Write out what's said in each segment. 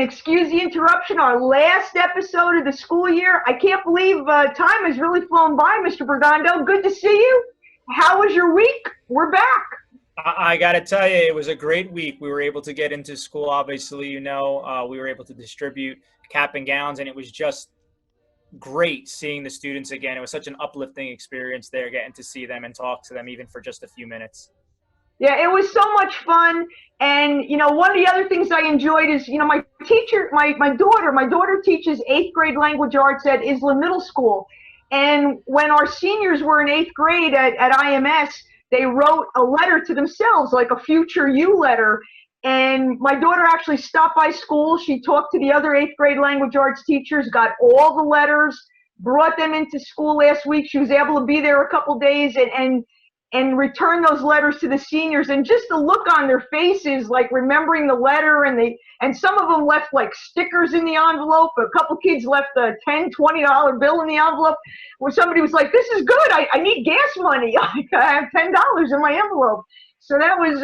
excuse the interruption, our last episode of the school year. I can't believe time has really flown by, Mr. Bergando. Good to see you. How was your week? We're back. I got to tell you, it was a great week. We were able to get into school, obviously, we were able to distribute cap and gowns, and it was just great seeing the students again. It was such an uplifting experience there, getting to see them and talk to them even for just a few minutes. Yeah, it was so much fun. And, one of the other things I enjoyed is, my teacher, my daughter teaches 8th grade language arts at Isla Middle School. And when our seniors were in 8th grade at IMS, they wrote a letter to themselves, like a future you letter. And my daughter actually stopped by school. She talked to the other 8th grade language arts teachers, got all the letters, brought them into school last week. She was able to be there a couple days and return those letters to the seniors, and just the look on their faces, like remembering the letter, and some of them left like stickers in the envelope. A couple kids left a $10-$20 bill in the envelope, where somebody was like, "This is good. I need gas money. I have $10 in my envelope." So that was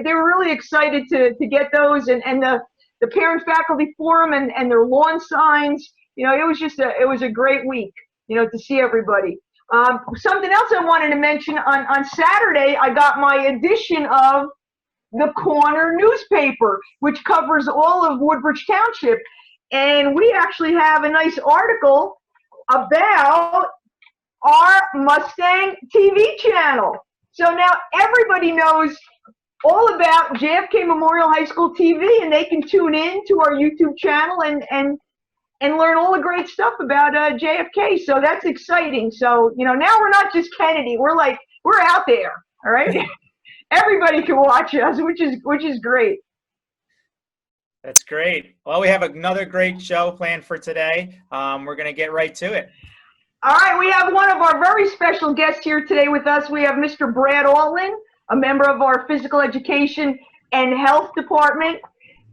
they were really excited to get those, and the parent faculty forum and their lawn signs. It was a great week. To see everybody. Something else I wanted to mention, on Saturday, I got my edition of the Corner newspaper, which covers all of Woodbridge Township. And we actually have a nice article about our Mustang TV channel. So now everybody knows all about JFK Memorial High School TV, and they can tune in to our YouTube channel and learn all the great stuff about JFK. So that's exciting. So, now we're not just Kennedy. We're out there. All right. Everybody can watch us, which is great. That's great. Well, we have another great show planned for today. We're going to get right to it. All right. We have one of our very special guests here today with us. We have Mr. Brad Olin, a member of our physical education and health department.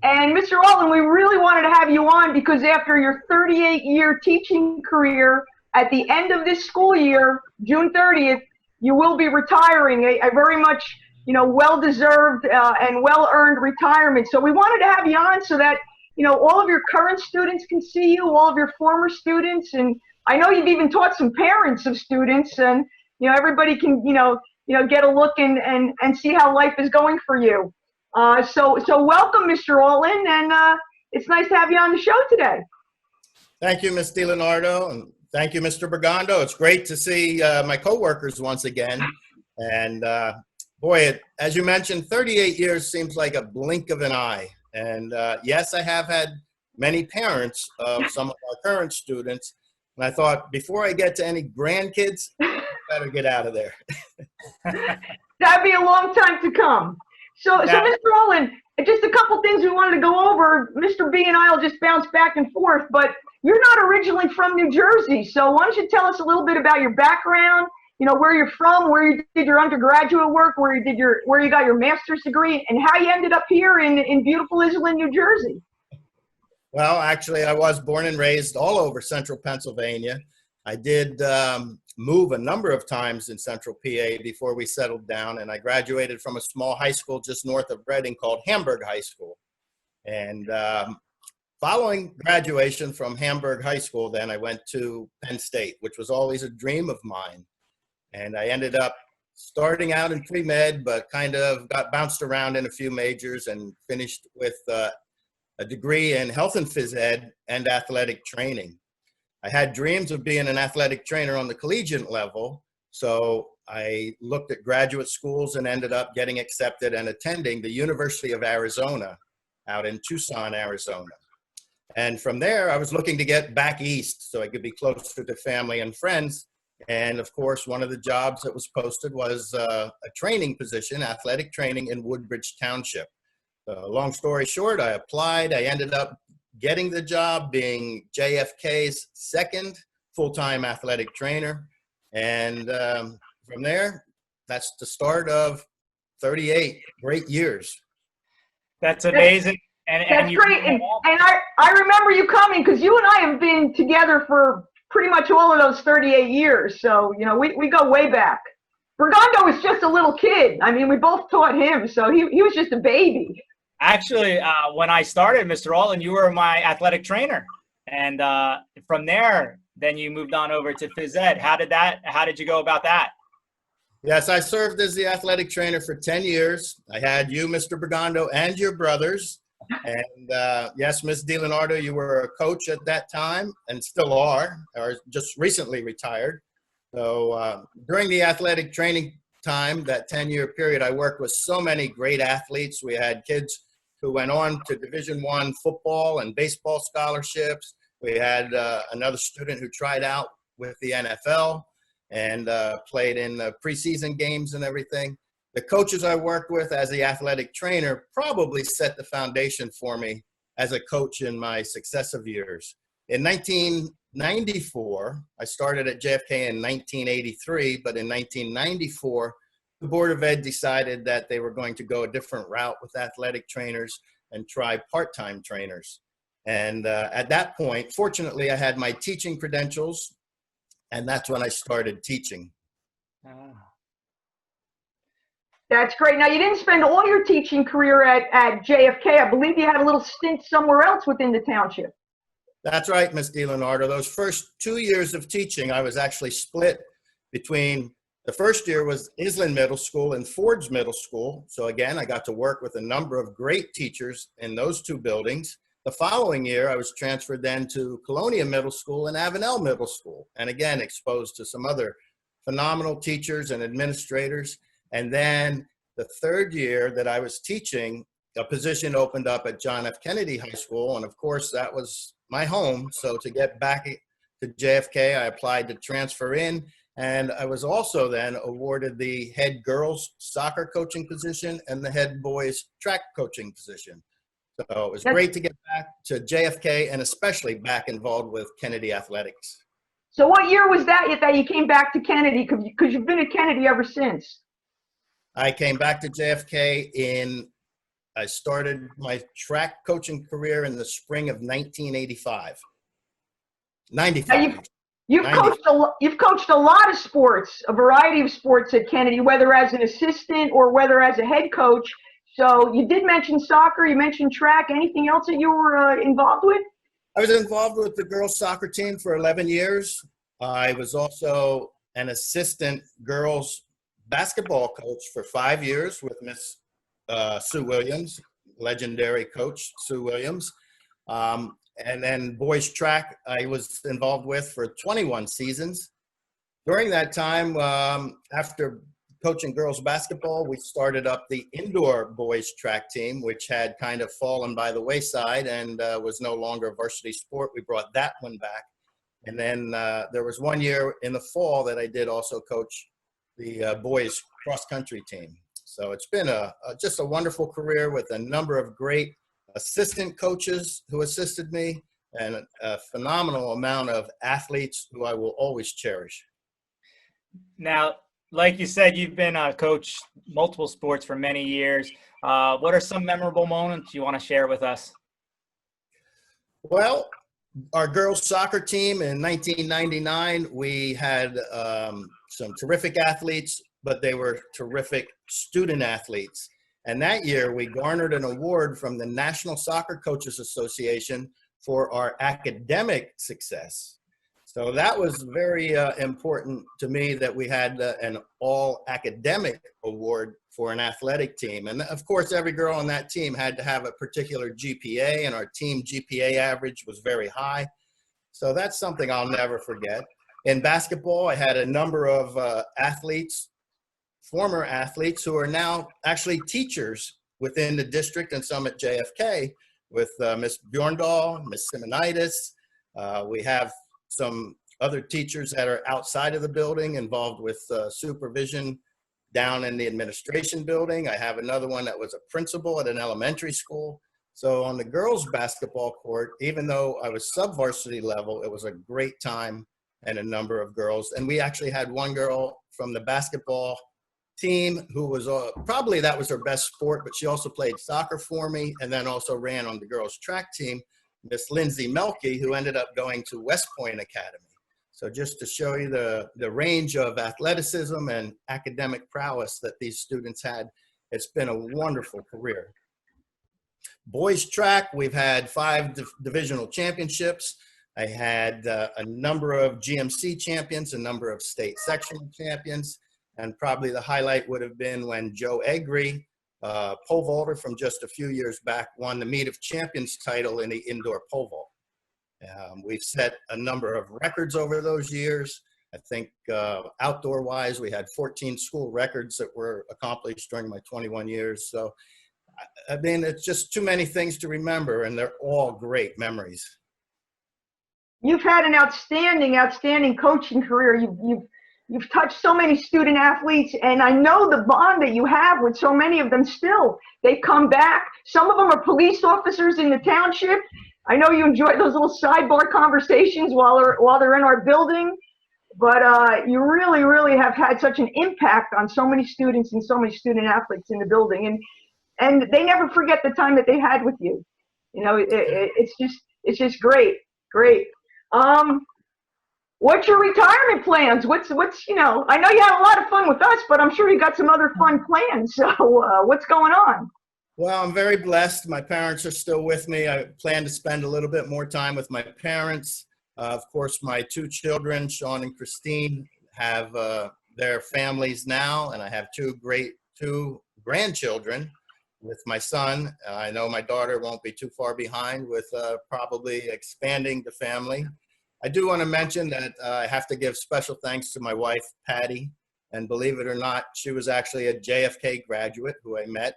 And Mr. Olin, we really wanted to have you on because after your 38-year teaching career, at the end of this school year, June 30th, you will be retiring, a very much, well-deserved and well-earned retirement. So we wanted to have you on so that, all of your current students can see you, all of your former students. And I know you've even taught some parents of students, and, everybody can, get a look and see how life is going for you. So welcome, Mr. Olin, and it's nice to have you on the show today. Thank you, Ms. DiLeonardo, and thank you, Mr. Bergando. It's great to see my coworkers once again. And boy, as you mentioned, 38 years seems like a blink of an eye. And yes, I have had many parents of some of our current students. And I thought, before I get to any grandkids, I better get out of there. That'd be a long time to come. So Mr. Olin, just a couple things we wanted to go over. Mr. B and I will just bounce back and forth, but you're not originally from New Jersey. So why don't you tell us a little bit about your background, where you're from, where you did your undergraduate work, where you got your master's degree, and how you ended up here in beautiful Isla, New Jersey. Well, actually, I was born and raised all over central Pennsylvania. I did move a number of times in central PA before we settled down, and I graduated from a small high school just north of Reading called Hamburg High School. And following graduation from Hamburg High School, then I went to Penn State, which was always a dream of mine. And I ended up starting out in pre-med, but kind of got bounced around in a few majors and finished with a degree in health and phys ed and athletic training. I had dreams of being an athletic trainer on the collegiate level, so I looked at graduate schools and ended up getting accepted and attending the University of Arizona out in Tucson, Arizona. And from there, I was looking to get back east so I could be closer to family and friends. And of course, one of the jobs that was posted was a training position, athletic training in Woodbridge Township. Long story short, I applied. I ended up getting the job, being JFK's second full-time athletic trainer. And from there, that's the start of 38 great years. That's amazing. That's great. And I remember you coming because you and I have been together for pretty much all of those 38 years. So, we go way back. Bergando was just a little kid. I mean, we both taught him, so he was just a baby. Actually, when I started, Mr. Olin, you were my athletic trainer. And from there, then you moved on over to phys ed. How did you go about that? Yes, I served as the athletic trainer for 10 years. I had you, Mr. Bergando, and your brothers. And yes, Ms. DiLeonardo, you were a coach at that time and still are, or just recently retired. So during the athletic training time, that 10-year period, I worked with so many great athletes. We had kids who went on to Division I football and baseball scholarships. We had another student who tried out with the NFL and played in the preseason games and everything. The coaches I worked with as the athletic trainer probably set the foundation for me as a coach in my successive years. In 1994, I started at JFK in 1983, but in 1994, the Board of Ed decided that they were going to go a different route with athletic trainers and try part-time trainers. And at that point, fortunately, I had my teaching credentials, and that's when I started teaching. That's great. Now, you didn't spend all your teaching career at JFK. I believe you had a little stint somewhere else within the township. That's right, Ms. DiLeonardo. Those first 2 years of teaching, I was actually split between, the first year was Island Middle School and Ford's Middle School. So again, I got to work with a number of great teachers in those two buildings. The following year, I was transferred then to Colonia Middle School and Avenel Middle School. And again, exposed to some other phenomenal teachers and administrators. And then the third year that I was teaching, a position opened up at John F. Kennedy High School. And of course, that was my home. So to get back to JFK, I applied to transfer in. And I was also then awarded the head girls soccer coaching position and the head boys track coaching position. So it was great to get back to JFK and especially back involved with Kennedy athletics. So what year was that you came back to Kennedy? Because you've been at Kennedy ever since. I came back to JFK I started my track coaching career in the spring of 1985. 95. You've coached a lot of sports, a variety of sports at Kennedy, whether as an assistant or whether as a head coach. So you did mention soccer, you mentioned track. Anything else that you were involved with? I was involved with the girls soccer team for 11 years. I was also an assistant girls basketball coach for 5 years with Miss Sue Williams, legendary coach Sue Williams. And then boys track I was involved with for 21 seasons. During that time, after coaching girls basketball, we started up the indoor boys track team, which had kind of fallen by the wayside and was no longer a varsity sport. We brought that one back. And then there was 1 year in the fall that I did also coach the boys cross country team. So it's been just a wonderful career with a number of great assistant coaches who assisted me and a phenomenal amount of athletes who I will always cherish. Now, like you said, you've been a coach multiple sports for many years. What are some memorable moments you want to share with us? Well, our girls soccer team in 1999, we had some terrific athletes, but they were terrific student athletes. And that year we garnered an award from the National Soccer Coaches Association for our academic success. So that was very important to me that we had an all academic award for an athletic team. And of course, every girl on that team had to have a particular GPA, and our team GPA average was very high. So that's something I'll never forget. In basketball, I had a number of athletes, former athletes who are now actually teachers within the district and some at JFK with Miss Bjorndal, Miss Simonitis. We have some other teachers that are outside of the building involved with supervision down in the administration building. I have another one that was a principal at an elementary school. So on the girls basketball court, even though I was sub-varsity level, it was a great time and a number of girls. And we actually had one girl from the basketball team who was probably that was her best sport, but she also played soccer for me and then also ran on the girls track team, Miss Lindsay Melke, who ended up going to West Point Academy. So just to show you the range of athleticism and academic prowess that these students had, it's been a wonderful career. Boys track, we've had 5 divisional championships. I had a number of GMC champions, a number of state sectional champions, and probably the highlight would have been when Joe Egri, pole vaulter from just a few years back, won the Meet of Champions title in the indoor pole vault. We've set a number of records over those years. I think outdoor-wise, we had 14 school records that were accomplished during my 21 years. So, I mean, it's just too many things to remember, and they're all great memories. You've had an outstanding coaching career. You've touched so many student athletes, and I know the bond that you have with so many of them still. They come back. Some of them are police officers in the township. I know you enjoy those little sidebar conversations while they're in our building. But you really, really have had such an impact on so many students and so many student athletes in the building, and they never forget the time that they had with you. You know, it's just great. What's your retirement plans? What's you know? I know you had a lot of fun with us, but I'm sure you got some other fun plans. So what's going on? Well, I'm very blessed. My parents are still with me. I plan to spend a little bit more time with my parents. Of course, my 2 children, Sean and Christine, have their families now, and I have 2 grandchildren with my son. I know my daughter won't be too far behind with probably expanding the family. I do want to mention that I have to give special thanks to my wife, Patty, and believe it or not, she was actually a JFK graduate who I met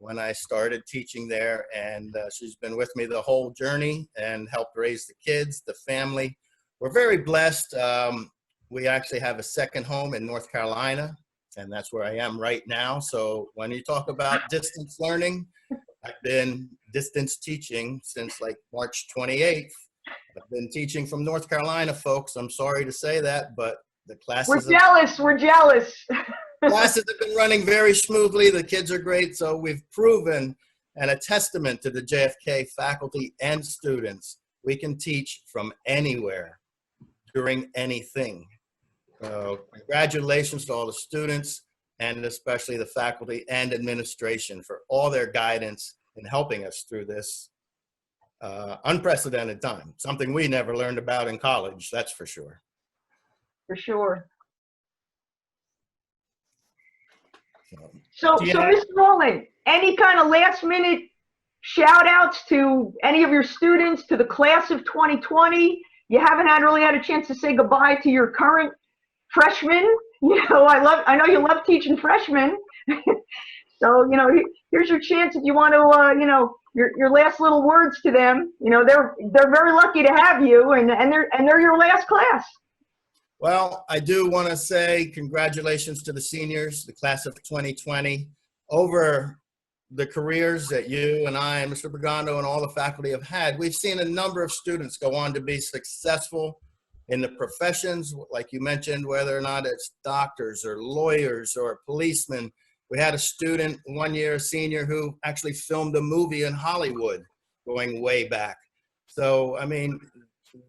when I started teaching there, and she's been with me the whole journey and helped raise the kids, the family. We're very blessed. We actually have a second home in North Carolina, and that's where I am right now. So when you talk about distance learning, I've been distance teaching since like March 28th. I've been teaching from North Carolina, folks. I'm sorry to say that, but the classes— We're jealous. Classes have been running very smoothly. The kids are great. So we've proven, and a testament to the JFK faculty and students, we can teach from anywhere during anything. So congratulations to all the students, and especially the faculty and administration for all their guidance in helping us through this unprecedented time. Something we never learned about in college, that's for sure. For sure. So Mr. Olin, any kind of last minute shout outs to any of your students, to the class of 2020? You haven't really had a chance to say goodbye to your current freshmen. You know, I know you love teaching freshmen. So, you know, here's your chance if you want to, you know, your last little words to them. You know, they're very lucky to have you, and they're your last class. Well, I do want to say congratulations to the seniors, the class of 2020. Over the careers that you and I and Mr. Bergando and all the faculty have had, we've seen a number of students go on to be successful in the professions, like you mentioned, whether or not it's doctors or lawyers or policemen. We had a student one year, a senior, who actually filmed a movie in Hollywood going way back. So, I mean,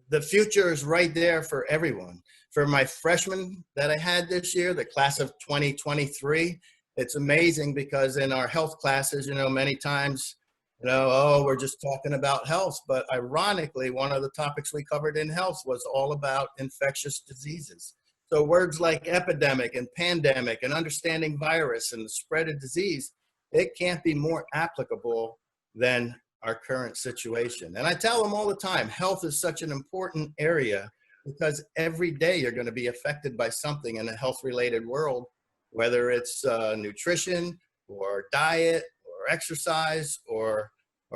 the future is right there for everyone. For my freshmen that I had this year, the class of 2023, it's amazing because in our health classes, you know, many times, you know, oh, we're just talking about health. But ironically, one of the topics we covered in health was all about infectious diseases. So words like epidemic and pandemic and understanding virus and the spread of disease, it can't be more applicable than our current situation. And I tell them all the time, health is such an important area because every day you're going to be affected by something in a health-related world, whether it's nutrition or diet or exercise or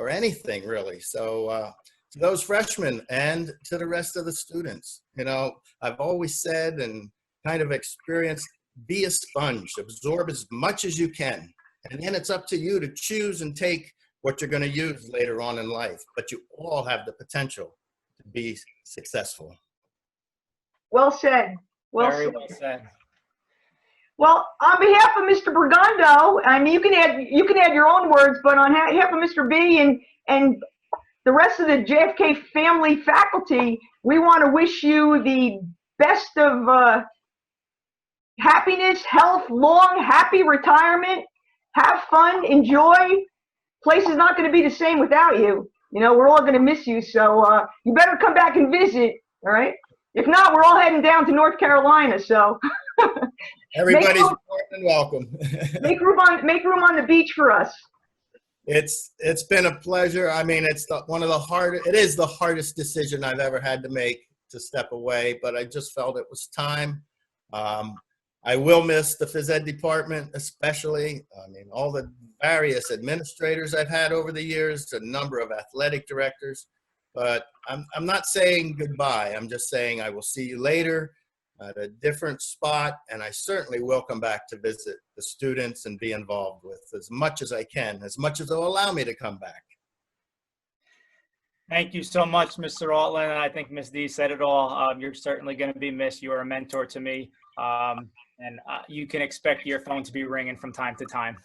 anything really. So to those freshmen and to the rest of the students, you know, I've always said and kind of experienced, be a sponge, absorb as much as you can. And then it's up to you to choose and take what you're going to use later on in life. But you all have the potential to be successful. Well said. Very well said. Well, on behalf of Mr. Bergando, I mean, you can add your own words, but on behalf of Mr. B and the rest of the JFK family faculty, we want to wish you the best of happiness, health, long, happy retirement. Have fun, enjoy, place is not going to be the same without you. You know, we're all going to miss you. So you better come back and visit. All right. If not, we're all heading down to North Carolina. So Everybody's more than welcome. make room on the beach for us. It's been a pleasure. I mean, it's it is the hardest decision I've ever had to make, to step away, but I just felt it was time. I will miss the phys ed department, especially. I mean, all the various administrators I've had over the years, a number of athletic directors, but I'm not saying goodbye. I'm just saying I will see you later at a different spot, and I certainly will come back to visit the students and be involved with as much as I can, as much as they'll allow me to come back. Thank you so much, Mr. Olin. I think Ms. D said it all. You're certainly going to be missed. You are a mentor to me. And you can expect your phone to be ringing from time to time.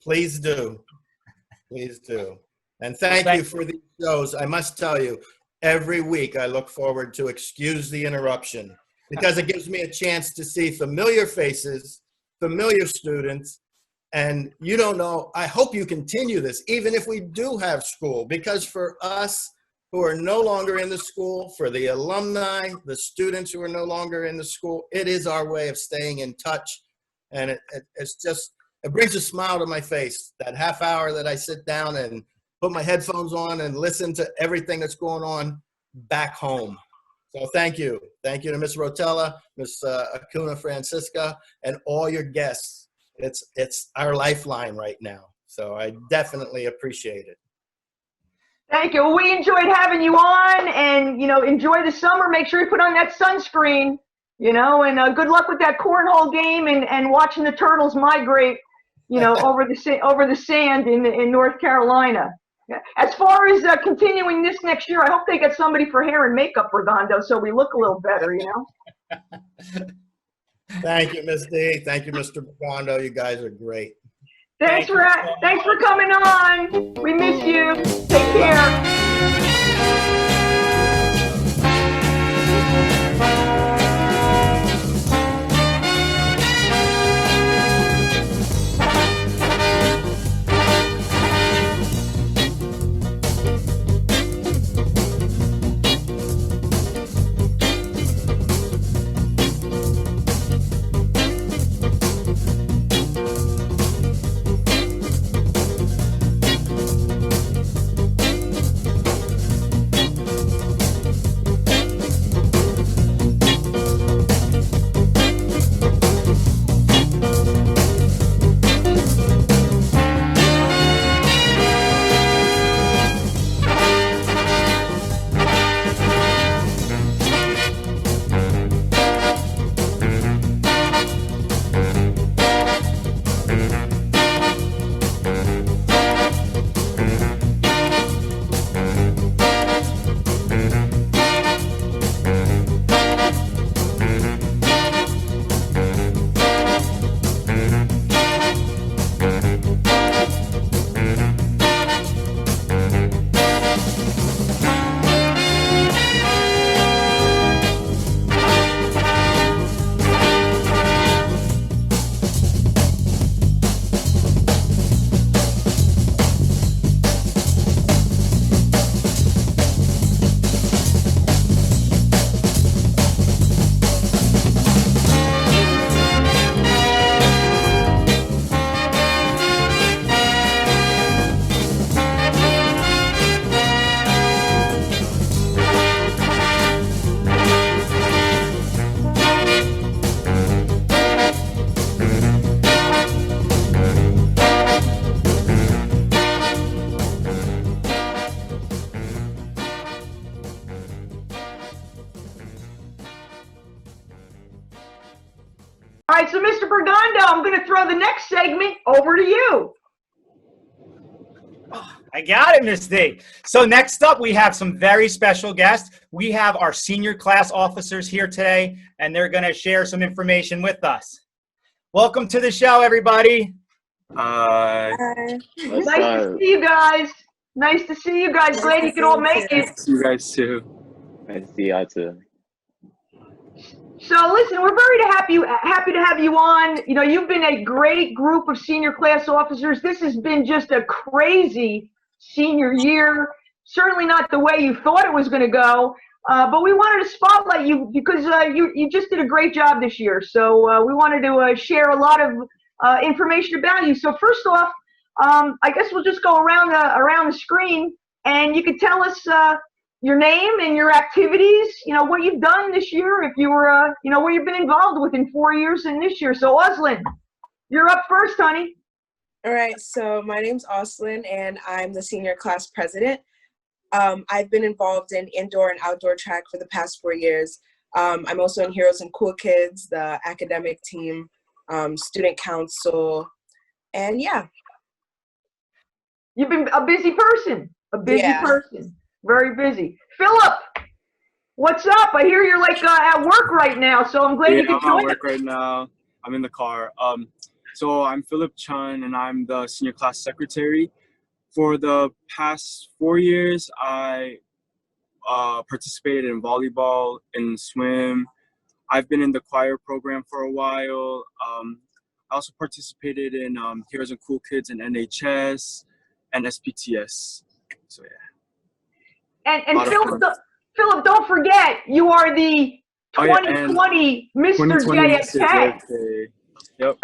Please do. Please do. And thank you for these shows. I must tell you, every week I look forward to Excuse the Interruption, because it gives me a chance to see familiar faces, familiar students. And you don't know, I hope you continue this, even if we do have school, because for us who are no longer in the school, for the alumni, the students who are no longer in the school, it is our way of staying in touch. And it's just, it brings a smile to my face, that half hour that I sit down and put my headphones on and listen to everything that's going on back home. So thank you. Thank you to Ms. Rotella, Ms. Acuna Francisca, and all your guests. It's our lifeline right now. So I definitely appreciate it. Thank you. Well, we enjoyed having you on, and, you know, enjoy the summer. Make sure you put on that sunscreen, you know, and good luck with that cornhole game and watching the turtles migrate, you know, over the sand in North Carolina. As far as continuing this next year, I hope they get somebody for hair and makeup, Bergando, so we look a little better, you know. Thank you, Ms. D. Thank you, Mr. Bergando. You guys are great. Thanks for coming on. We miss you. Take care. All right, so Mr. Bergando, I'm going to throw the next segment over to you. I got it, Miss D. So next up, we have some very special guests. We have our senior class officers here today, and they're going to share some information with us. Welcome to the show, everybody. Hi. Nice to see you guys. Nice to see you guys. Glad you could all make it. See you guys too. Nice to see you too. So listen, we're very happy to have you on. You know, you've been a great group of senior class officers. This has been just a crazy senior year. Certainly not the way you thought it was going to go. But we wanted to spotlight you because you just did a great job this year. So we wanted to share a lot of information about you. So first off, I guess we'll just go around the screen, and you could tell us your name and your activities. You know, what you've done this year, if you were, you know, what you've been involved with in 4 years and this year. So Olin, you're up first, honey. All right. So my name's Olin, and I'm the senior class president. I've been involved in indoor and outdoor track for the past 4 years. I'm also in Heroes and Cool Kids, the academic team, student council, and yeah. You've been a busy person, person, very busy. Philip, what's up? I hear you're like at work right now, so I'm glad you could join us. I'm at work right now. I'm in the car. So I'm Philip Chun, and I'm the senior class secretary. For the past 4 years, I participated in volleyball, in swim. I've been in the choir program for a while. I also participated in Heroes and Cool Kids and NHS and SPTS. So yeah. And Philip, don't forget, you are the 2020 Mr. JFK. Yep.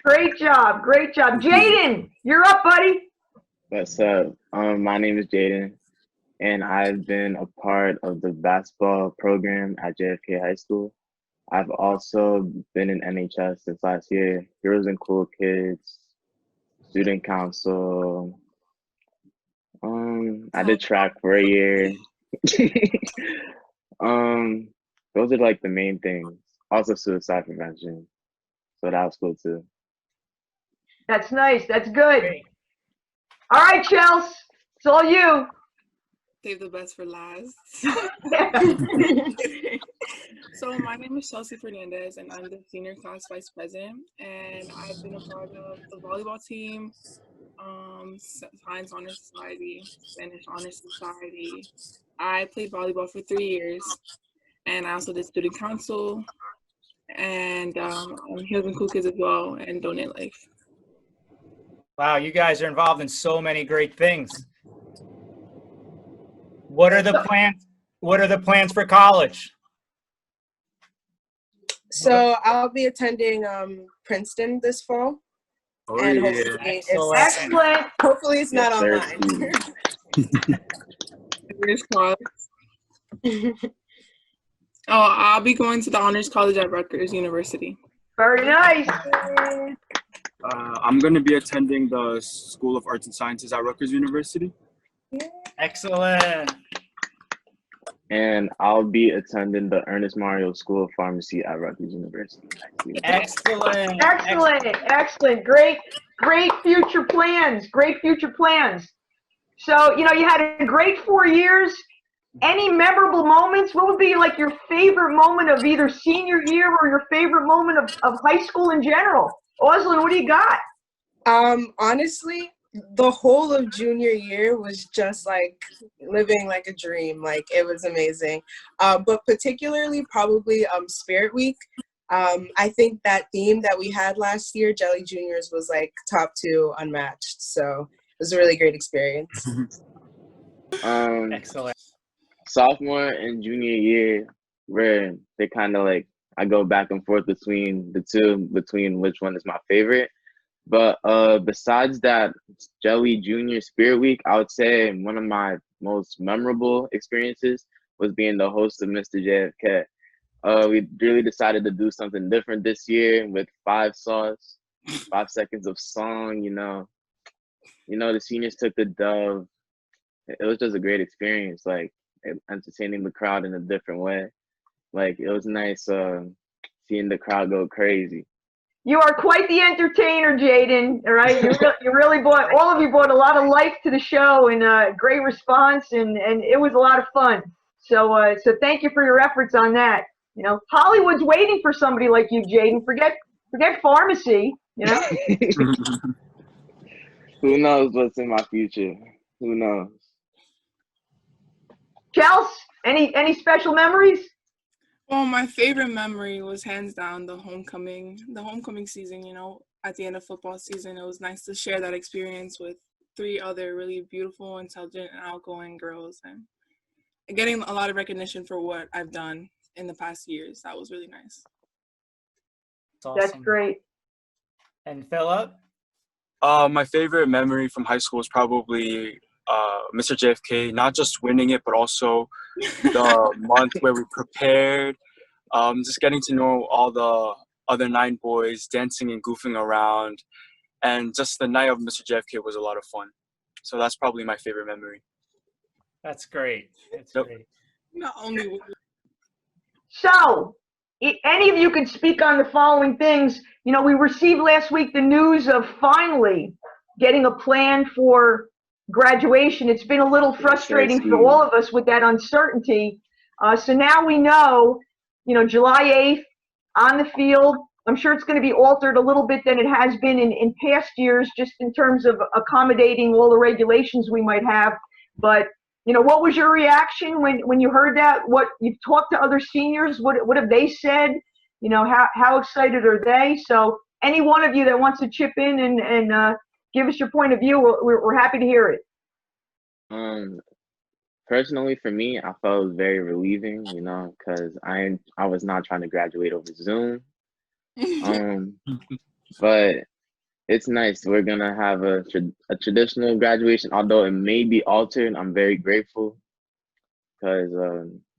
Great job. Jaden, you're up, buddy. What's up? My name is Jaden, and I've been a part of the basketball program at JFK High School. I've also been in NHS since last year, Heroes and Cool Kids, student council. I did track for a year. Those are like the main things. Also suicide prevention. So that was cool too. That's nice. That's good. All right, Chels, it's all you. Save the best for last. So my name is Chelsea Fernandez, and I'm the senior class vice president. And I've been a part of the volleyball team, Science Honor Society, Spanish Honor Society. I played volleyball for 3 years, and I also did student council, and Heroes and Cool Kids as well, and Donate Life. Wow, you guys are involved in so many great things. What are the plans? What are the plans for college? So I'll be attending Princeton this fall. Oh, and yeah. Hopefully it's not online. Honors college. I'll be going to the Honors College at Rutgers University. Very nice. I'm going to be attending the School of Arts and Sciences at Rutgers University. Excellent. And I'll be attending the Ernest Mario School of Pharmacy at Rutgers University. Excellent. Great future plans. So, you know, you had a great 4 years. Any memorable moments? What would be like your favorite moment of either senior year or your favorite moment of high school in general? Olin, what do you got? Honestly, the whole of junior year was just like living like a dream. Like, it was amazing. But particularly probably Spirit Week. I think that theme that we had last year, Jelly Juniors, was like top 2 unmatched. So it was a really great experience. Excellent. Sophomore and junior year, where they kind of like, I go back and forth between the two, between which one is my favorite. But besides that, Jelly Junior Spirit Week, I would say one of my most memorable experiences was being the host of Mr. JFK. We really decided to do something different this year with 5 songs, 5 seconds of song. You know, the seniors took the dove. It was just a great experience, like entertaining the crowd in a different way. Like, it was nice seeing the crowd go crazy. You are quite the entertainer, Jaden. All right, you really brought, all of you brought a lot of life to the show, and great response, and it was a lot of fun. So thank you for your efforts on that. You know, Hollywood's waiting for somebody like you, Jaden. Forget pharmacy. You know. Who knows what's in my future? Who knows? Chels, Any special memories? Well, my favorite memory was hands down the homecoming season, at the end of football season. It was nice to share that experience with 3 other really beautiful, intelligent, and outgoing girls, and getting a lot of recognition for what I've done in the past years. That was really nice. That's awesome. That's great. And Philip? My favorite memory from high school is probably Mr. JFK, not just winning it, but also the month where we prepared, just getting to know all the other 9 boys, dancing and goofing around, and just the night of Mr. JFK was a lot of fun. So that's probably my favorite memory. That's great. That's Yep. great. Not only So, any of you could speak on the following things. We received last week the news of finally getting a plan for graduation. It's been a little frustrating for all of us with that uncertainty. So now we know, July 8th on the field. I'm sure it's going to be altered a little bit than it has been in past years, just in terms of accommodating all the regulations we might have. But what was your reaction when you heard that? What you've talked to other seniors? What have they said? How excited are they? So any one of you that wants to chip in and give us your point of view, we're happy to hear it. Personally, for me, I felt it was very relieving, because I was not trying to graduate over Zoom. But it's nice. We're gonna have a traditional graduation, although it may be altered. I'm very grateful because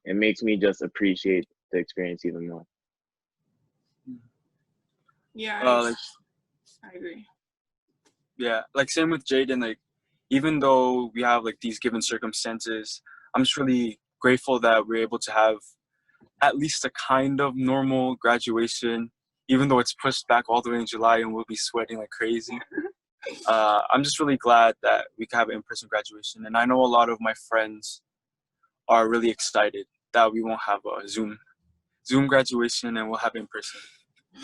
it makes me just appreciate the experience even more. Yeah, I agree. Yeah, same with Jaden. Even though we have these given circumstances, I'm just really grateful that we're able to have at least a kind of normal graduation, even though it's pushed back all the way in July and we'll be sweating like crazy. I'm just really glad that we can have an in-person graduation. And I know a lot of my friends are really excited that we won't have a Zoom graduation and we'll have in-person.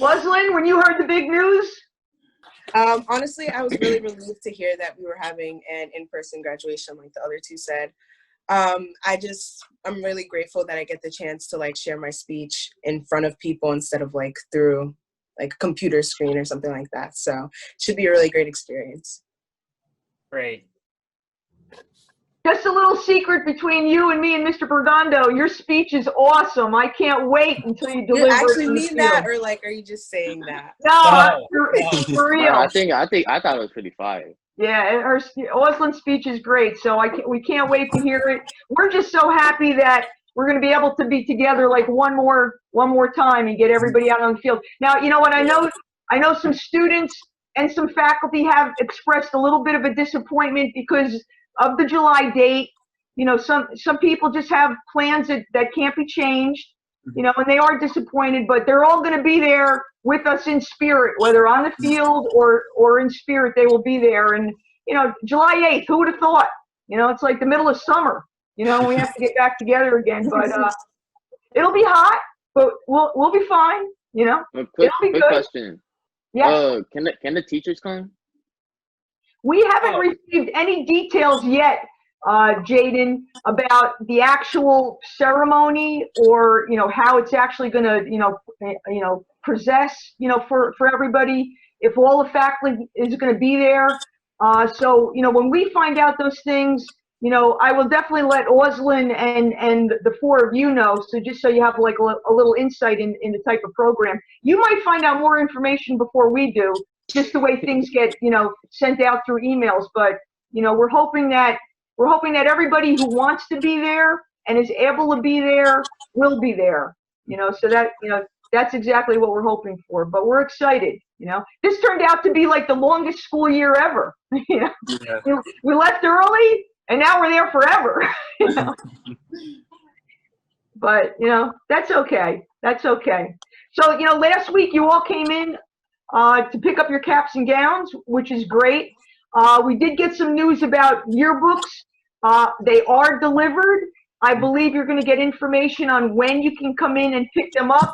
Roslyn, when you heard the big news? Honestly, I was really relieved to hear that we were having an in-person graduation like the other 2 said. I'm really grateful that I get the chance to share my speech in front of people instead of through a computer screen or something like that. So it should be a really great experience. Great. Just a little secret between you and me and Mr. Bergando. Your speech is awesome. I can't wait until you deliver You actually it. mean that, or are you just saying that? No, for real. I thought it was pretty fire. Yeah, Oslin's speech is great, so we can't wait to hear it. We're just so happy that we're going to be able to be together one more time and get everybody out on the field. Now, you know what? I know some students and some faculty have expressed a little bit of a disappointment because of the July date. Some people just have plans that can't be changed, and they are disappointed, but they're all going to be there with us in spirit, whether on the field or in spirit, they will be there. And, July 8th, who would have thought? It's like the middle of summer, we have to get back together again, but it'll be hot, but we'll be fine, it'll be good. Question. Yeah. Can the teachers come? We haven't received any details yet, Jaden, about the actual ceremony or how it's actually going to process for everybody. If all the faculty is going to be there, so when we find out those things, I will definitely let Oslin and the 4 of you know. So just so you have a little insight in the type of program, you might find out more information before we do. Just the way things get, sent out through emails. But, we're hoping that everybody who wants to be there and is able to be there will be there. So that, that's exactly what we're hoping for. But we're excited. This turned out to be the longest school year ever. Yeah. We left early and now we're there forever. But, that's okay. That's okay. So, last week you all came in to pick up your caps and gowns, which is great. We did get some news about yearbooks. They are delivered. I believe you're going to get information on when you can come in and pick them up.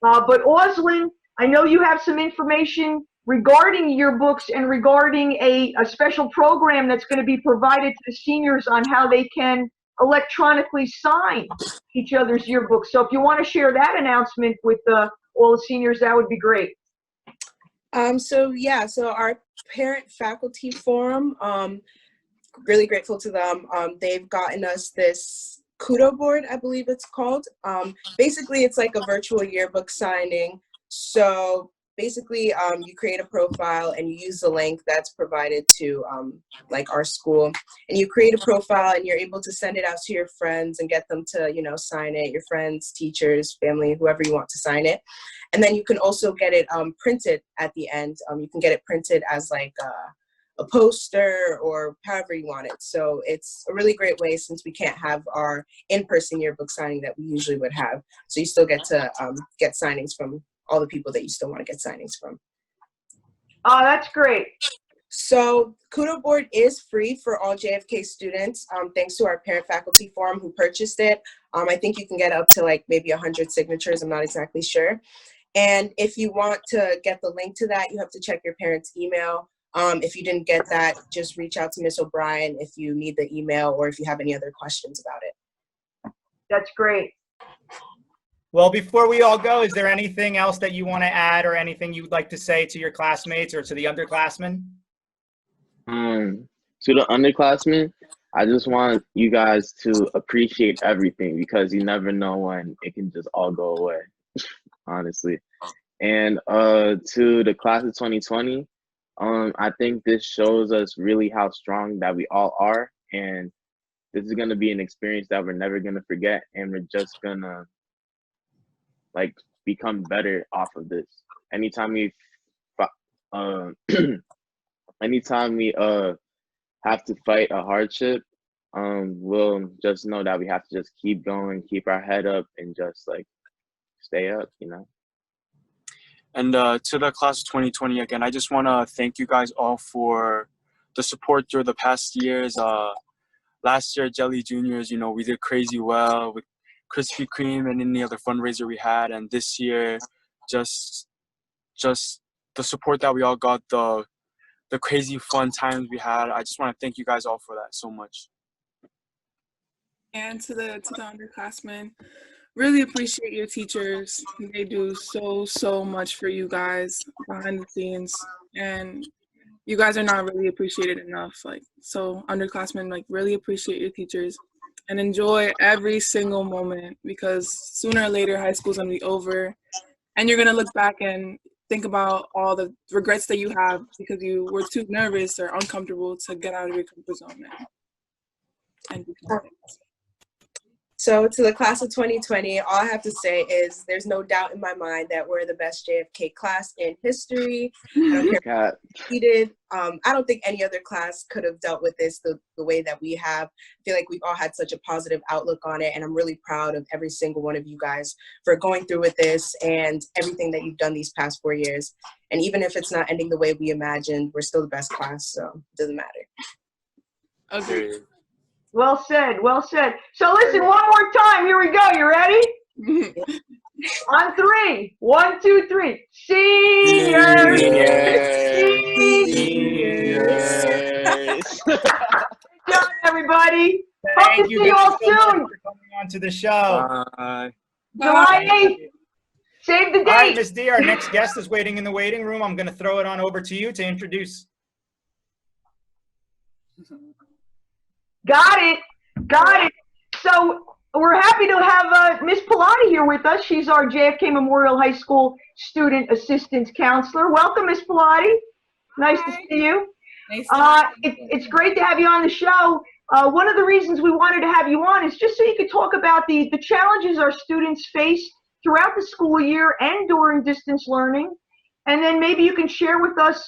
But Oslin, I know you have some information regarding yearbooks and regarding a special program that's going to be provided to the seniors on how they can electronically sign each other's yearbooks. So if you want to share that announcement with all the seniors, that would be great. So our parent faculty forum, really grateful to them. They've gotten us this Kudo board, I believe it's called. Basically, it's like a virtual yearbook signing. So basically, you create a profile and you use the link that's provided to like our school, and you create a profile and you're able to send it out to your friends and get them to, sign it, your friends, teachers, family, whoever you want to sign it. And then you can also get it printed at the end. You can get it printed as like a poster or however you want it. So it's a really great way, since we can't have our in-person yearbook signing that we usually would have. So you still get to get signings from all the people that you still want to get signings from. Oh, that's great. So Kudo board is free for all JFK students, thanks to our parent faculty forum who purchased it. I think you can get up to like maybe 100 signatures. I'm not exactly sure. And if you want to get the link to that, you have to check your parents' email. If you didn't get that, just reach out to Miss O'Brien if you need the email or if you have any other questions about it. That's great. Well, before we all go, is there anything else that you want to add or anything you would like to say to your classmates or to the underclassmen? To the underclassmen, I just want you guys to appreciate everything, because you never know when it can just all go away, honestly. And to the class of 2020, I think this shows us really how strong that we all are, and this is gonna be an experience that we're never gonna forget, and we're just gonna like become better off of this. Anytime we have to fight a hardship, we'll just know that we have to just keep going, keep our head up, and just like stay up, And to the class of 2020, again, I just want to thank you guys all for the support through the past years. Last year, Jelly Juniors, we did crazy well with Krispy Kreme and any other fundraiser we had. And this year, just the support that we all got, the crazy fun times we had. I just want to thank you guys all for that so much. And to the underclassmen, really appreciate your teachers. They do so much for you guys behind the scenes, and you guys are not really appreciated enough. So underclassmen, really appreciate your teachers and enjoy every single moment, because sooner or later high school's gonna be over, and you're gonna look back and think about all the regrets that you have because you were too nervous or uncomfortable to get out of your comfort zone now. And so to the class of 2020, all I have to say is there's no doubt in my mind that we're the best JFK class in history. I don't care I don't think any other class could have dealt with this the way that we have. I feel like we've all had such a positive outlook on it, and I'm really proud of every single one of you guys for going through with this and everything that you've done these past 4 years. And even if it's not ending the way we imagined, we're still the best class, so it doesn't matter. Agreed. Well said, well said. So listen, one more time. Here we go. You ready? On 3. 1, 2, 3. Seniors. Seniors. Good job, everybody. Hope to see you all soon. For coming on to the show. July 8th. Save the date. All right, Ms. D, our next guest is waiting in the waiting room. I'm going to throw it on over to you to introduce. Got it. So we're happy to have Miss Paloti here with us. She's our JFK Memorial High School Student Assistance Counselor. Welcome, Miss Paloti. Nice to see you. Nice to it's great to have you on the show. One of the reasons we wanted to have you on is just so you could talk about the challenges our students face throughout the school year and during distance learning. And then maybe you can share with us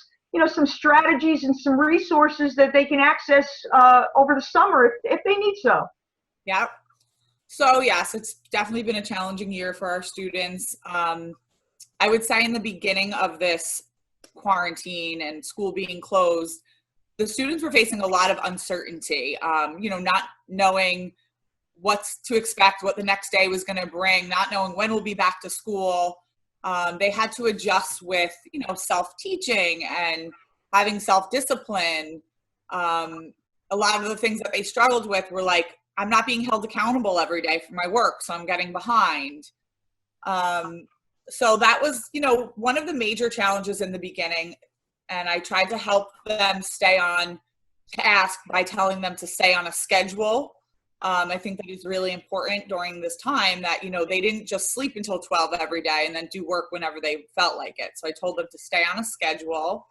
some strategies and some resources that they can access over the summer if they need so. Yeah. So yes, it's definitely been a challenging year for our students. I would say in the beginning of this quarantine and school being closed, the students were facing a lot of uncertainty, not knowing what to expect, what the next day was going to bring, not knowing when we'll be back to school. They had to adjust with, self-teaching and having self-discipline. A lot of the things that they struggled with were like I'm not being held accountable every day for my work, so I'm getting behind. So that was, one of the major challenges in the beginning. And I tried to help them stay on task by telling them to stay on a schedule. I think that is really important during this time that, they didn't just sleep until 12 every day and then do work whenever they felt like it. So I told them to stay on a schedule,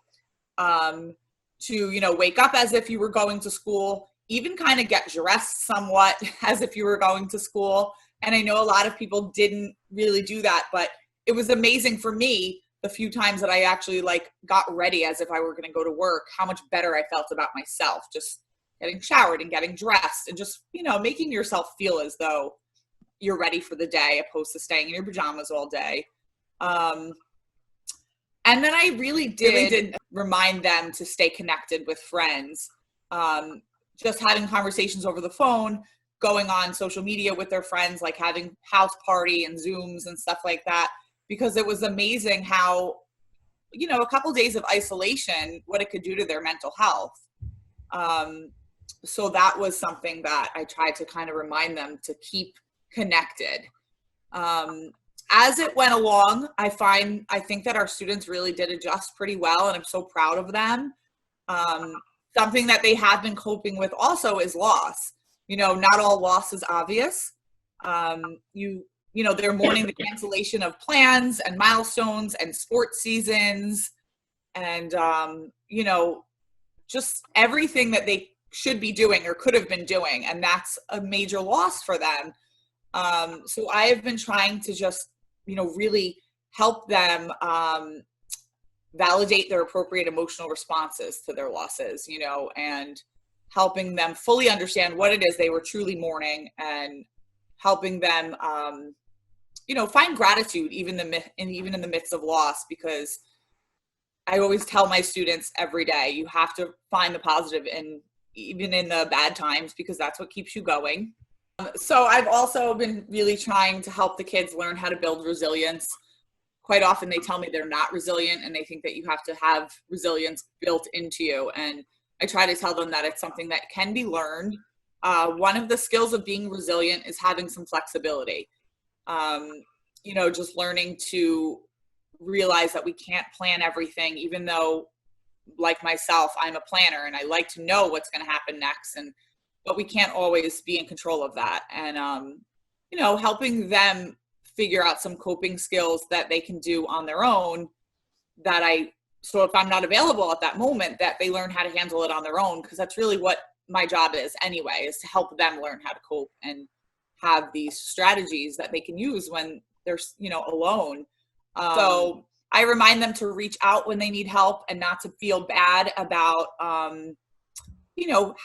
to, wake up as if you were going to school, even kind of get dressed somewhat as if you were going to school. And I know a lot of people didn't really do that, but it was amazing for me the few times that I actually got ready as if I were going to go to work, how much better I felt about myself, just getting showered and getting dressed and just, making yourself feel as though you're ready for the day opposed to staying in your pajamas all day. And then I really did remind them to stay connected with friends, just having conversations over the phone, going on social media with their friends, like having house party and Zooms and stuff like that, because it was amazing how, a couple days of isolation, what it could do to their mental health. So that was something that I tried to kind of remind them to keep connected. As it went along, I think that our students really did adjust pretty well, and I'm so proud of them. Something that they have been coping with also is loss. Not all loss is obvious. They're mourning the cancellation of plans and milestones and sports seasons and, just everything that they should be doing or could have been doing. And that's a major loss for them. So I have been trying to just, really help them validate their appropriate emotional responses to their losses, and helping them fully understand what it is they were truly mourning and helping them, find gratitude even in the midst of loss, because I always tell my students every day, you have to find the positive even in the bad times, because that's what keeps you going. So I've also been really trying to help the kids learn how to build resilience. Quite often they tell me they're not resilient and they think that you have to have resilience built into you. And I try to tell them that it's something that can be learned. One of the skills of being resilient is having some flexibility. Just learning to realize that we can't plan everything, even though, like myself, I'm a planner and I like to know what's going to happen next, but we can't always be in control of that. And, helping them figure out some coping skills that they can do on their own so if I'm not available at that moment, that they learn how to handle it on their own, because that's really what my job is anyway, is to help them learn how to cope and have these strategies that they can use when they're, alone. So I remind them to reach out when they need help and not to feel bad about,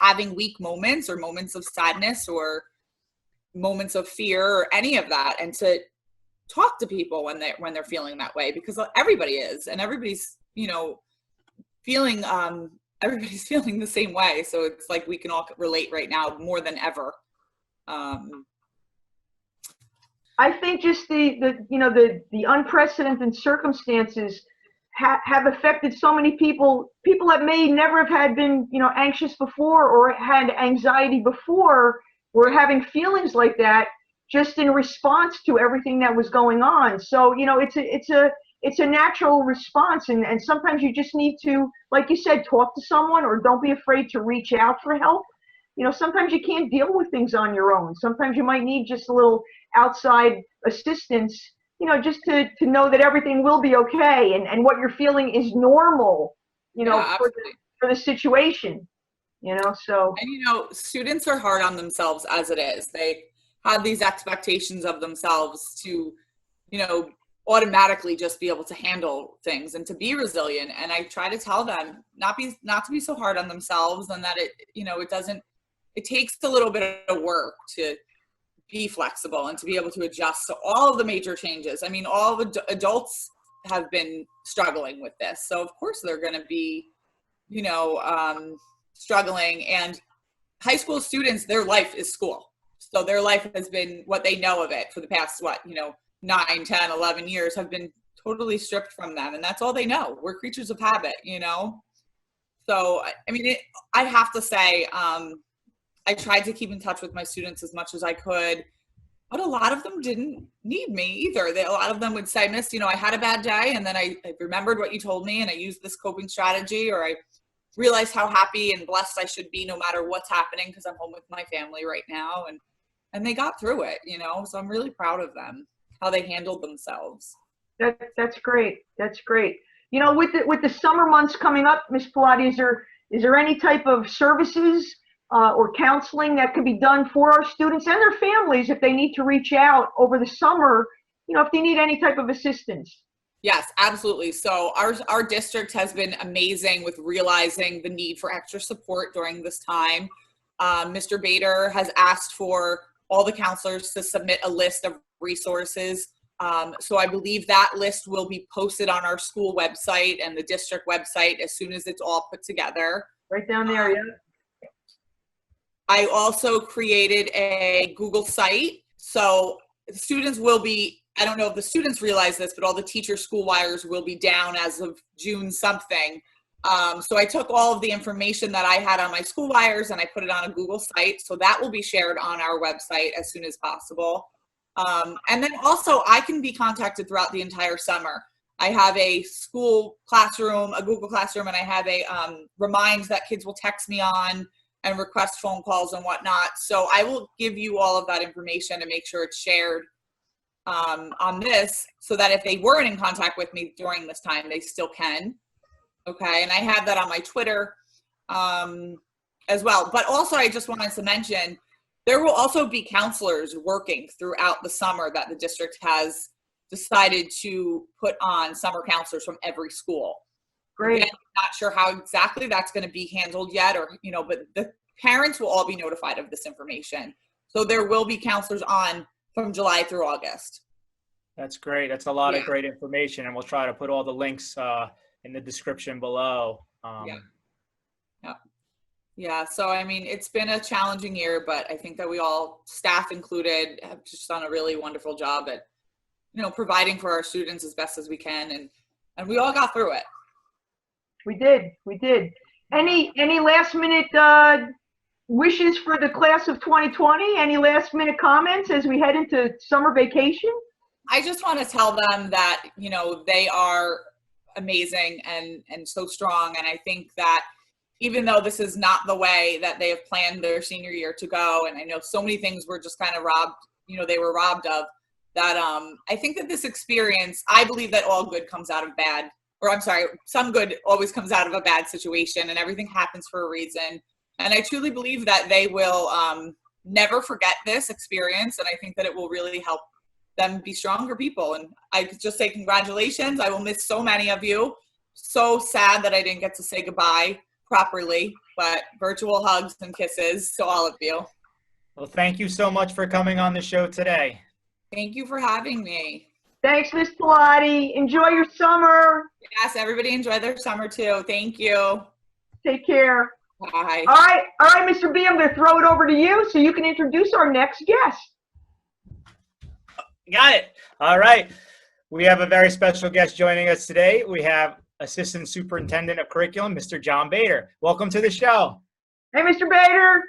having weak moments or moments of sadness or moments of fear or any of that, and to talk to people when they're feeling that way, because everybody is, and everybody's, feeling, everybody's feeling the same way. So it's like we can all relate right now more than ever. I think just the unprecedented circumstances have affected so many people that may never have been, anxious before or had anxiety before, were having feelings like that just in response to everything that was going on. So, it's a natural response. And sometimes you just need to, like you said, talk to someone, or don't be afraid to reach out for help. Sometimes you can't deal with things on your own. Sometimes you might need just a little outside assistance, just to know that everything will be okay, and what you're feeling is normal, for the situation, so. And, students are hard on themselves as it is. They have these expectations of themselves to, automatically just be able to handle things and to be resilient. And I try to tell them not to be so hard on themselves, and that it takes a little bit of work to be flexible and to be able to adjust to all of the major changes. I mean, all of the adults have been struggling with this. So of course they're going to be, struggling. And high school students, their life is school. So their life has been what they know of it for the past, 9, 10, 11 years have been totally stripped from them. And that's all they know. We're creatures of habit, So, I mean, I have to say, I I tried to keep in touch with my students as much as I could, but a lot of them didn't need me either. A lot of them would say, Miss, I had a bad day, and then I remembered what you told me, and I used this coping strategy, or I realized how happy and blessed I should be no matter what's happening because I'm home with my family right now. And they got through it, so I'm really proud of them, how they handled themselves. That's great. That's great. With the summer months coming up, Ms. Paloti, is there any type of services or counseling that could be done for our students and their families if they need to reach out over the summer, if they need any type of assistance? Yes, absolutely. So our district has been amazing with realizing the need for extra support during this time. Mr. Bader has asked for all the counselors to submit a list of resources. So I believe that list will be posted on our school website and the district website as soon as it's all put together. Right down there, yeah. I also created a Google site. So students will be, I don't know if the students realize this, but all the teacher school wires will be down as of June something. So I took all of the information that I had on my school wires and I put it on a Google site. So that will be shared on our website as soon as possible. And then also I can be contacted throughout the entire summer. I have a school classroom, a Google Classroom, and I have a reminds that kids will text me on and request phone calls and whatnot. So I will give you all of that information and make sure it's shared on this so that if they weren't in contact with me during this time, they still can. Okay, and I have that on my Twitter as well. But also I just wanted to mention, there will also be counselors working throughout the summer that the district has decided to put on summer counselors from every school. Great. Again, I'm not sure how exactly that's going to be handled yet, or, but the parents will all be notified of this information. So there will be counselors on from July through August. That's great. That's a lot of great information, and we'll try to put all the links in the description below. Yeah. So, I mean, it's been a challenging year, but I think that we all, staff included, have just done a really wonderful job at, providing for our students as best as we can. And we all got through it. We did. Any last minute wishes for the class of 2020? Any last minute comments as we head into summer vacation? I just want to tell them that, they are amazing and so strong. And I think that even though this is not the way that they have planned their senior year to go, and I know so many things were just kind of robbed, they were robbed of, that I think that this experience, I believe that all good comes out of bad, or I'm sorry, some good always comes out of a bad situation, and everything happens for a reason. And I truly believe that they will never forget this experience, and I think that it will really help them be stronger people. And I could just say congratulations. I will miss so many of you. So sad that I didn't get to say goodbye properly, but virtual hugs and kisses to all of you. Well, thank you so much for coming on the show today. Thank you for having me. Thanks, Ms. Paloti. Enjoy your summer. Yes, everybody enjoy their summer too. Thank you. Take care. Bye. All right, Mr. B, I'm going to throw it over to you so you can introduce our next guest. Got it. All right. We have a very special guest joining us today. We have Assistant Superintendent of Curriculum, Mr. John Bader. Welcome to the show. Hey, Mr. Bader.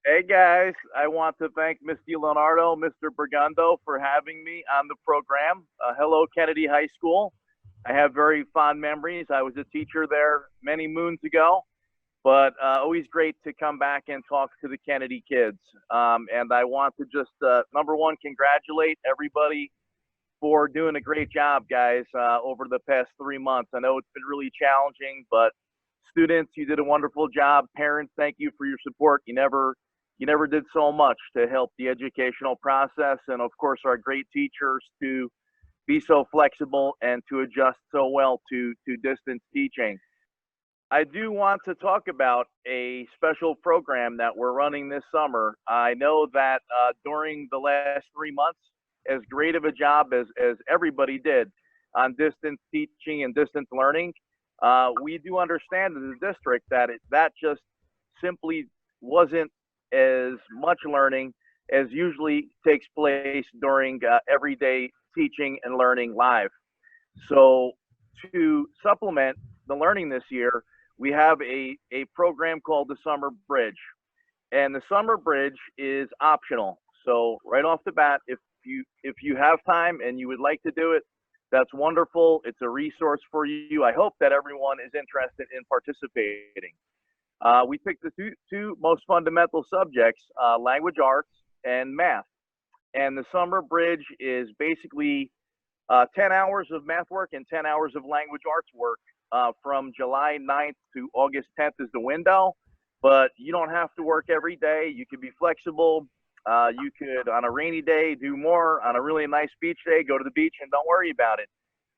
Hey, guys. I want to thank Ms. DiLeonardo, Mr. Bergando for having me on the program. Hello, Kennedy High School. I have very fond memories. I was a teacher there many moons ago, but always great to come back and talk to the Kennedy kids. And I want to just, number one, congratulate everybody for doing a great job, guys, over the past 3 months. I know it's been really challenging, but students, you did a wonderful job. Parents, thank you for your support. You never did so much to help the educational process. And of course, our great teachers to be so flexible and to adjust so well to distance teaching. I do want to talk about a special program that we're running this summer. I know that during the last 3 months, as great of a job as everybody did on distance teaching and distance learning, we do understand in the district that that just simply wasn't as much learning as usually takes place during everyday teaching and learning live. So to supplement the learning this year, we have a program called the Summer Bridge. and the summer bridge is optional. So right off the bat, if you have time and you would like to do it, that's wonderful. It's a resource for you. I hope that everyone is interested in participating. We picked the two most fundamental subjects, language arts and math. And the summer bridge is basically 10 hours of math work and 10 hours of language arts work from July 9th to August 10th is the window. But you don't have to work every day. You can be flexible. You could, on a rainy day, do more. On a really nice beach day, go to the beach and don't worry about it.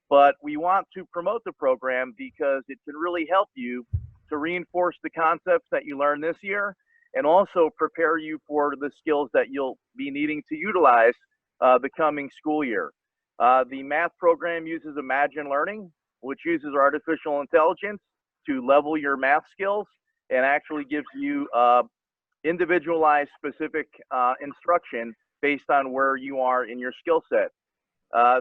But we want to promote the program because it can really help you to reinforce the concepts that you learned this year and also prepare you for the skills that you'll be needing to utilize the coming school year. The math program uses Imagine Learning, which uses artificial intelligence to level your math skills and actually gives you individualized specific instruction based on where you are in your skill set.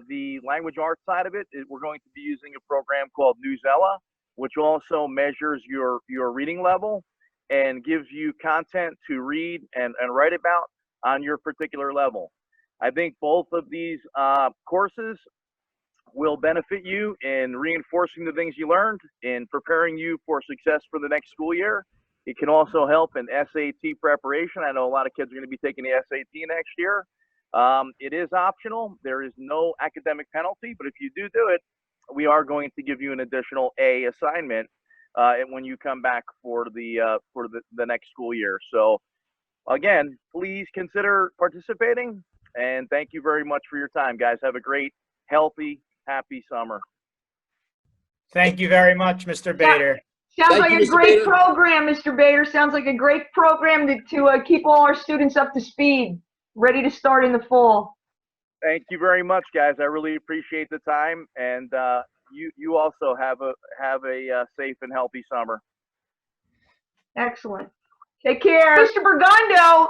The language arts side of it, we're going to be using a program called Newsella, which also measures your reading level and gives you content to read and write about on your particular level. I think both of these courses will benefit you in reinforcing the things you learned, in preparing you for success for the next school year. It can also help in SAT preparation. I know a lot of kids are going to be taking the SAT next year. It is optional. There is no academic penalty, but if you do it, we are going to give you an additional A assignment when you come back for the next school year. So again, please consider participating, and thank you very much for your time, guys. Have a great, healthy, happy summer. Thank you very much, Mr. Bader. Sounds like a great program, Mr. Bader. Sounds like a great program to keep all our students up to speed, ready to start in the fall. Thank you very much, guys. I really appreciate the time, and you also have a safe and healthy summer. Excellent. Take care, Mr. Bergondo.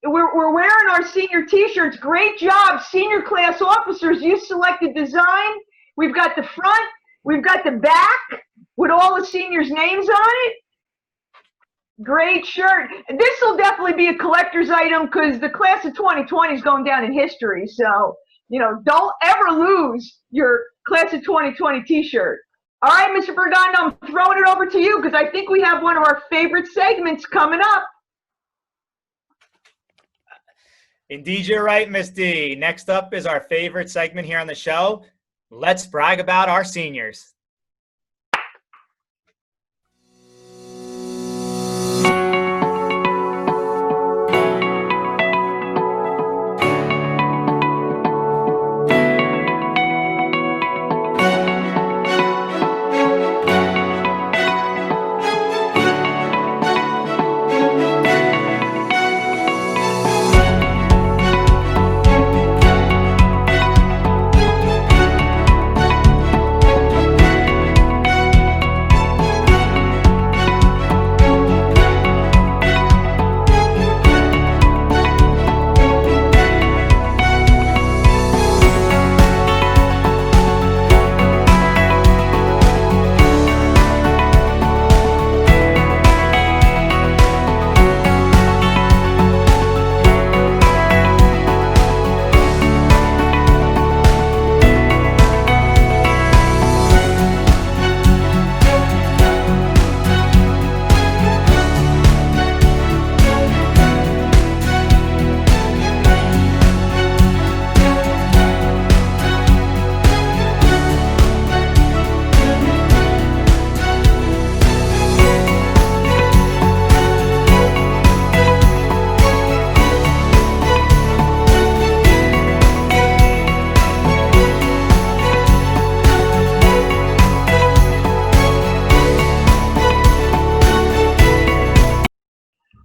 We're wearing our senior T-shirts. Great job, senior class officers. You selected design. We've got the front. We've got the back with all the seniors' names on it. Great shirt. This will definitely be a collector's item because the class of 2020 is going down in history. So, don't ever lose your class of 2020 T-shirt. All right, Mr. Bergondo, I'm throwing it over to you because I think we have one of our favorite segments coming up. Indeed, you're right, Miss D. Next up is our favorite segment here on the show. Let's brag about our seniors.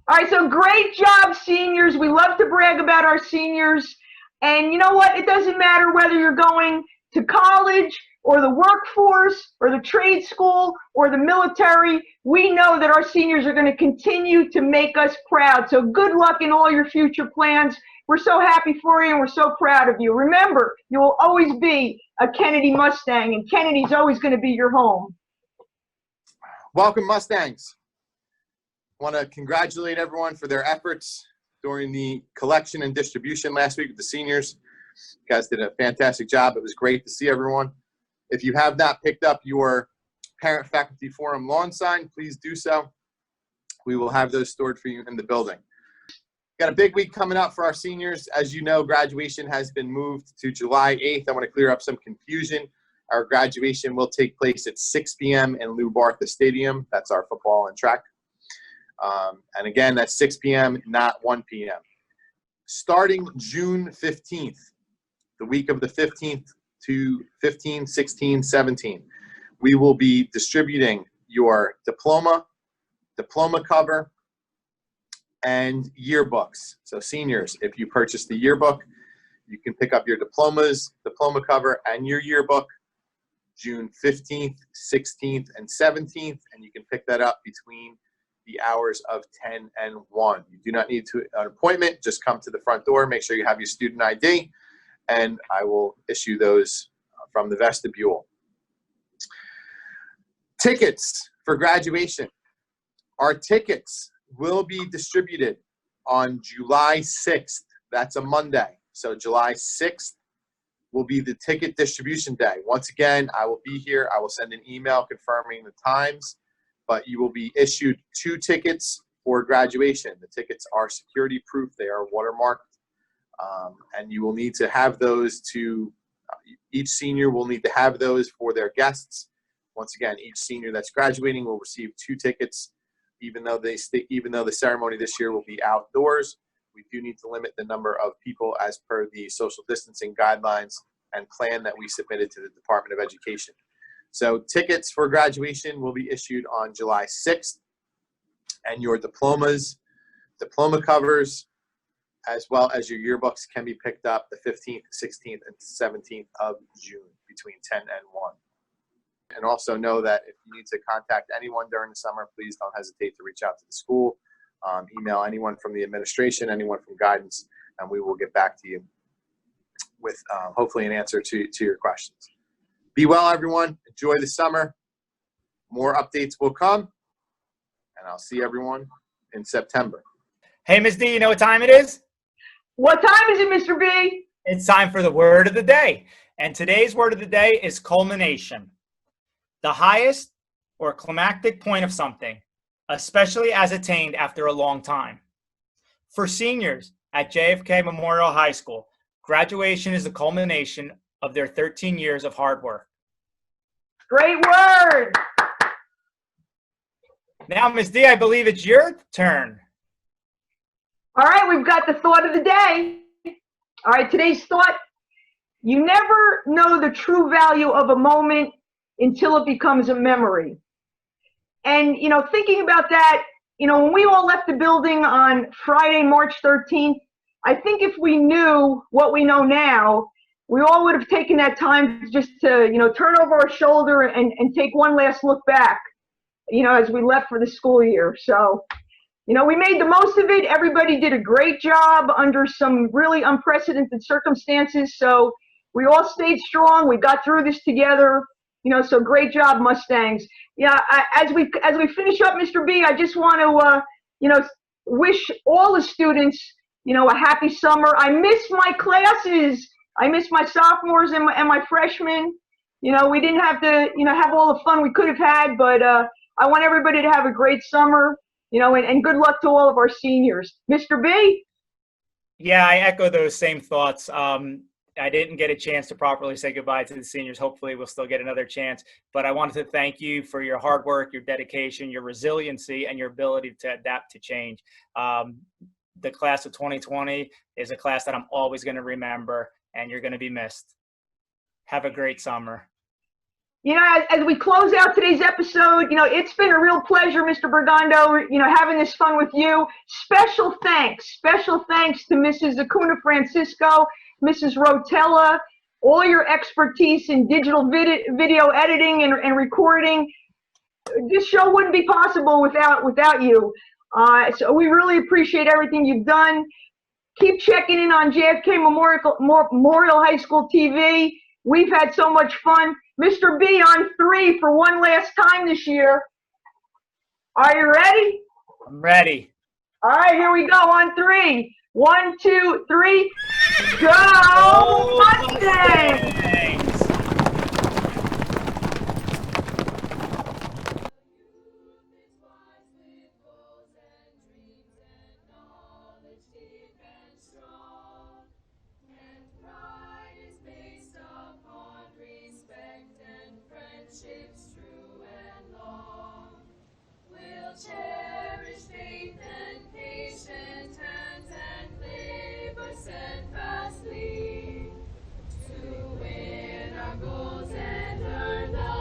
All right, so great job, seniors. We love to brag about our seniors. And you know what? It doesn't matter whether you're going to college or the workforce or the trade school or the military. We know that our seniors are going to continue to make us proud. So good luck in all your future plans. We're so happy for you and we're so proud of you. Remember, you will always be a Kennedy Mustang, and Kennedy's always going to be your home. Welcome, Mustangs. want to congratulate everyone for their efforts during the collection and distribution last week with the seniors. You guys did a fantastic job. It was great to see everyone. If you have not picked up your Parent Faculty Forum lawn sign, please do so. We will have those stored for you in the building. Got a big week coming up for our seniors. As you know, graduation has been moved to July 8th. I want to clear up some confusion. Our graduation will take place at 6 p.m. in Lou Bartha Stadium. That's our football and track. And again, that's 6 p.m., not 1 p.m. Starting June 15th, the week of the 15th to 15, 16, 17, we will be distributing your diploma cover, and yearbooks. So seniors, if you purchase the yearbook, you can pick up your diploma cover, and your yearbook June 15th, 16th, and 17th, and you can pick that up between the hours of 10 and 1. You do not need an appointment. Just come to the front door. Make sure you have your student ID, and I will issue those from the vestibule. Tickets for graduation. Our tickets will be distributed on July 6th. That's a Monday. So July 6th will be the ticket distribution day. Once again, I will be here. I will send an email confirming the times, but you will be issued 2 tickets for graduation. The tickets are security proof. They are watermarked, and you will need to have those each senior will need to have those for their guests. Once again, each senior that's graduating will receive 2 tickets. Even though the ceremony this year will be outdoors, we do need to limit the number of people as per the social distancing guidelines and plan that we submitted to the Department of Education. So tickets for graduation will be issued on July 6th, and your diploma covers, as well as your yearbooks can be picked up the 15th, 16th, and 17th of June between 10 and 1. And also know that if you need to contact anyone during the summer, please don't hesitate to reach out to the school, email anyone from the administration, anyone from guidance, and we will get back to you with hopefully an answer to your questions. Be well, everyone. Enjoy the summer. More updates will come, and I'll see everyone in September. Hey, Ms. D, you know what time it is? What time is it, Mr. B? It's time for the word of the day. And today's word of the day is culmination. The highest or climactic point of something, especially as attained after a long time. For seniors at JFK Memorial High School, graduation is the culmination of their 13 years of hard work. Great word. Now, Ms. D, I believe it's your turn. All right, we've got the thought of the day. All right, today's thought: you never know the true value of a moment until it becomes a memory. And, thinking about that, when we all left the building on Friday, March 13th, I think if we knew what we know now, we all would have taken that time just to, turn over our shoulder and take one last look back, as we left for the school year. So, we made the most of it. Everybody did a great job under some really unprecedented circumstances. So we all stayed strong. We got through this together. So great job, Mustangs. Yeah, as we finish up, Mr. B, I just want to, wish all the students, a happy summer. I miss my classes. I miss my sophomores and my freshmen. We didn't have to, have all the fun we could have had, but I want everybody to have a great summer, and good luck to all of our seniors. Mr. B? Yeah, I echo those same thoughts. I didn't get a chance to properly say goodbye to the seniors. Hopefully we'll still get another chance. But I wanted to thank you for your hard work, your dedication, your resiliency, and your ability to adapt to change. The class of 2020 is a class that I'm always going to remember, and you're going to be missed. Have a great summer. As we close out today's episode, it's been a real pleasure, Mr. Bergando, having this fun with you. Special thanks to Mrs. Acuna Francisco, Mrs. Rotella, all your expertise in digital video editing and recording. This show wouldn't be possible without you. So we really appreciate everything you've done. Keep checking in on JFK Memorial High School TV. We've had so much fun. Mr. B on 3 for one last time this year. Are you ready? I'm ready. All right, here we go on 3. 1, 2, 3. Go Mustangs!